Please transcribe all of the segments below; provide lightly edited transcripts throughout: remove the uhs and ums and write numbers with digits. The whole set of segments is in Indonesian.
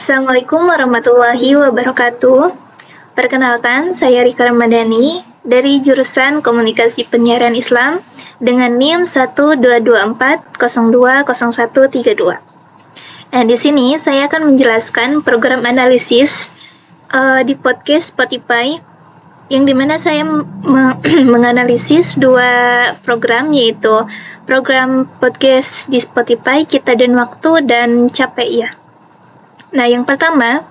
Assalamualaikum warahmatullahi wabarakatuh. Perkenalkan, saya Rika Ramadhani dari jurusan Komunikasi Penyiaran Islam dengan NIM 12240200132. Nah, di sini saya akan menjelaskan program analisis di podcast Spotify yang dimana saya menganalisis dua program, yaitu program podcast di Spotify Kita dan Waktu dan Capek Ya. Nah, yang pertama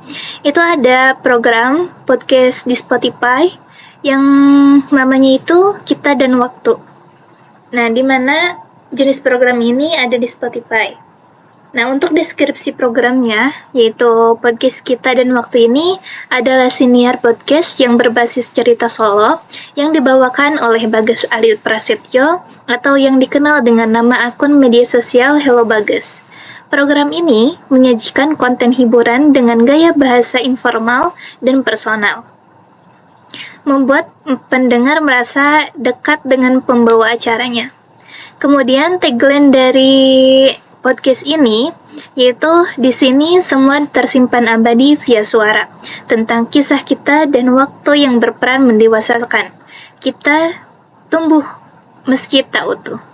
itu ada program podcast di Spotify yang namanya itu Kita dan Waktu. Nah, di mana jenis program ini ada di Spotify. Nah, untuk deskripsi programnya, yaitu podcast Kita dan Waktu ini adalah siniar podcast yang berbasis cerita solo yang dibawakan oleh Bagas Ali Prasetyo atau yang dikenal dengan nama akun media sosial Hello Bagas. Program ini menyajikan konten hiburan dengan gaya bahasa informal dan personal, membuat pendengar merasa dekat dengan pembawa acaranya. Kemudian tagline dari podcast ini yaitu di sini semua tersimpan abadi via suara, tentang kisah kita dan waktu yang berperan mendewasakan. Kita tumbuh meski tak utuh.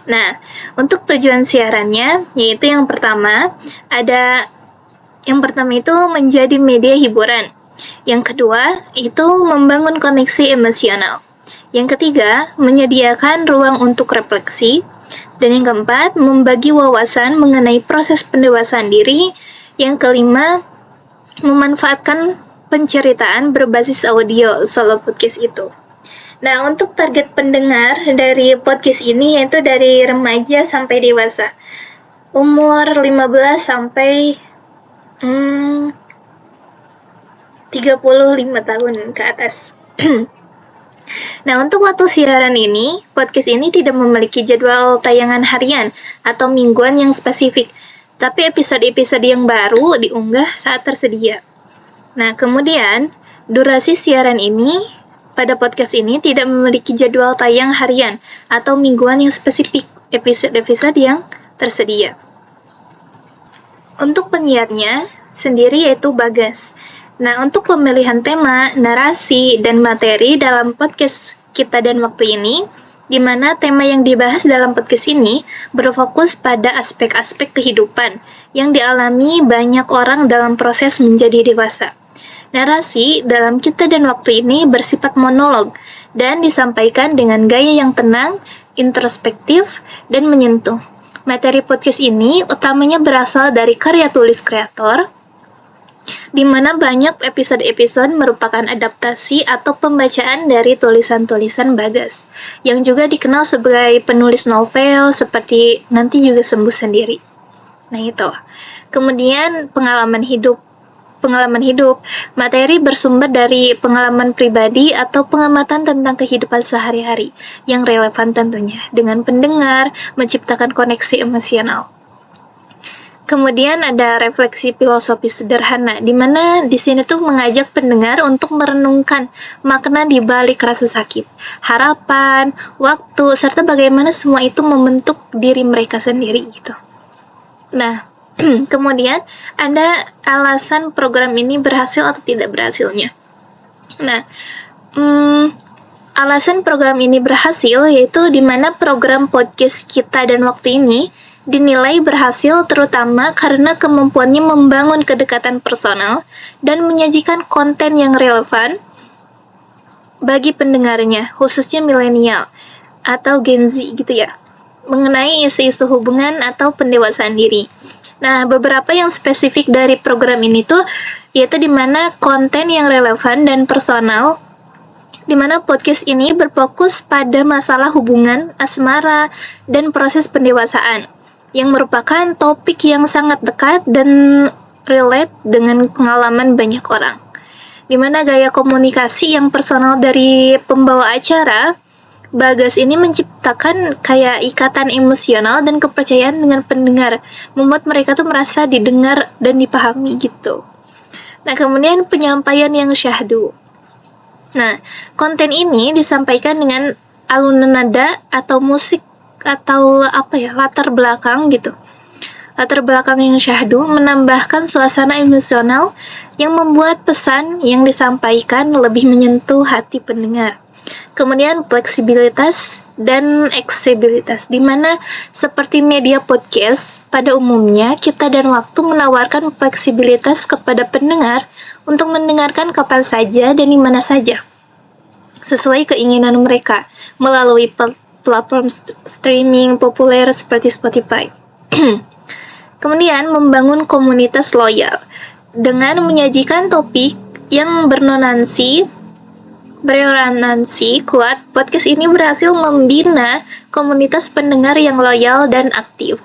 Nah, untuk tujuan siarannya, yaitu yang pertama itu menjadi media hiburan. Yang kedua, itu membangun koneksi emosional. Yang ketiga, menyediakan ruang untuk refleksi. Dan yang keempat, membagi wawasan mengenai proses pendewasaan diri. Yang kelima, memanfaatkan penceritaan berbasis audio solo podcast itu. Nah, untuk target pendengar dari podcast ini yaitu dari remaja sampai dewasa. Umur 15 sampai 35 tahun ke atas. Nah, untuk waktu siaran ini, podcast ini tidak memiliki jadwal tayangan harian atau mingguan yang spesifik, tapi episode-episode yang baru diunggah saat tersedia. Nah, kemudian durasi siaran ini pada podcast ini tidak memiliki jadwal tayang harian atau mingguan yang spesifik, episode-episode yang tersedia. Untuk penyiarnya sendiri yaitu Bagas. Nah, untuk pemilihan tema, narasi, dan materi dalam podcast Kita dan Waktu ini, di mana tema yang dibahas dalam podcast ini berfokus pada aspek-aspek kehidupan yang dialami banyak orang dalam proses menjadi dewasa. Narasi dalam Kita dan Waktu ini bersifat monolog dan disampaikan dengan gaya yang tenang, introspektif, dan menyentuh. Materi podcast ini utamanya berasal dari karya tulis kreator, di mana banyak episode-episode merupakan adaptasi atau pembacaan dari tulisan-tulisan Bagas, yang juga dikenal sebagai penulis novel seperti Nanti Juga Sembuh Sendiri. Nah, itu. Kemudian pengalaman hidup, materi bersumber dari pengalaman pribadi atau pengamatan tentang kehidupan sehari-hari yang relevan tentunya dengan pendengar, menciptakan koneksi emosional. Kemudian ada refleksi filosofis sederhana, di mana di sini tuh mengajak pendengar untuk merenungkan makna di balik rasa sakit, harapan, waktu, serta bagaimana semua itu membentuk diri mereka sendiri gitu. Nah, kemudian ada alasan program ini berhasil atau tidak berhasilnya. Nah, alasan program ini berhasil yaitu di mana program podcast Kita dan Waktu ini dinilai berhasil terutama karena kemampuannya membangun kedekatan personal dan menyajikan konten yang relevan bagi pendengarnya, khususnya milenial atau Gen Z gitu ya, mengenai isu-isu hubungan atau pendewasaan diri. Nah, beberapa yang spesifik dari program ini tuh yaitu di mana konten yang relevan dan personal, di mana podcast ini berfokus pada masalah hubungan, asmara, dan proses pendewasaan, yang merupakan topik yang sangat dekat dan relate dengan pengalaman banyak orang. Di mana gaya komunikasi yang personal dari pembawa acara, Bagas ini menciptakan kayak ikatan emosional dan kepercayaan dengan pendengar, membuat mereka tuh merasa didengar dan dipahami gitu. Nah, kemudian penyampaian yang syahdu. Nah, konten ini disampaikan dengan alunan nada atau musik atau latar belakang gitu. Latar belakang yang syahdu menambahkan suasana emosional yang membuat pesan yang disampaikan lebih menyentuh hati pendengar. Kemudian fleksibilitas dan aksesibilitas, di mana seperti media podcast, pada umumnya kita dan waktu menawarkan fleksibilitas kepada pendengar untuk mendengarkan kapan saja dan di mana saja, sesuai keinginan mereka, melalui platform streaming populer seperti Spotify. Kemudian membangun komunitas loyal dengan menyajikan topik yang beronansi kuat. Podcast ini berhasil membina komunitas pendengar yang loyal dan aktif.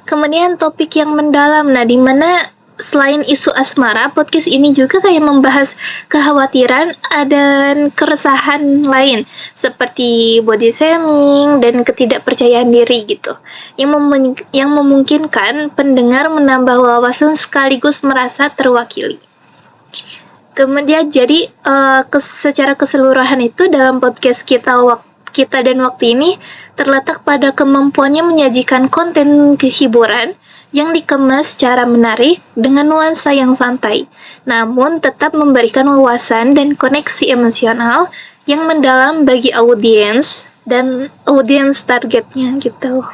Kemudian topik yang mendalam, di mana selain isu asmara, podcast ini juga kayak membahas kekhawatiran dan keresahan lain seperti body shaming dan ketidakpercayaan diri gitu, yang memungkinkan pendengar menambah wawasan sekaligus merasa terwakili. Kemudian jadi secara keseluruhan itu dalam podcast kita dan waktu ini terletak pada kemampuannya menyajikan konten hiburan yang dikemas secara menarik dengan nuansa yang santai, namun tetap memberikan wawasan dan koneksi emosional yang mendalam bagi audiens dan audiens targetnya gitu.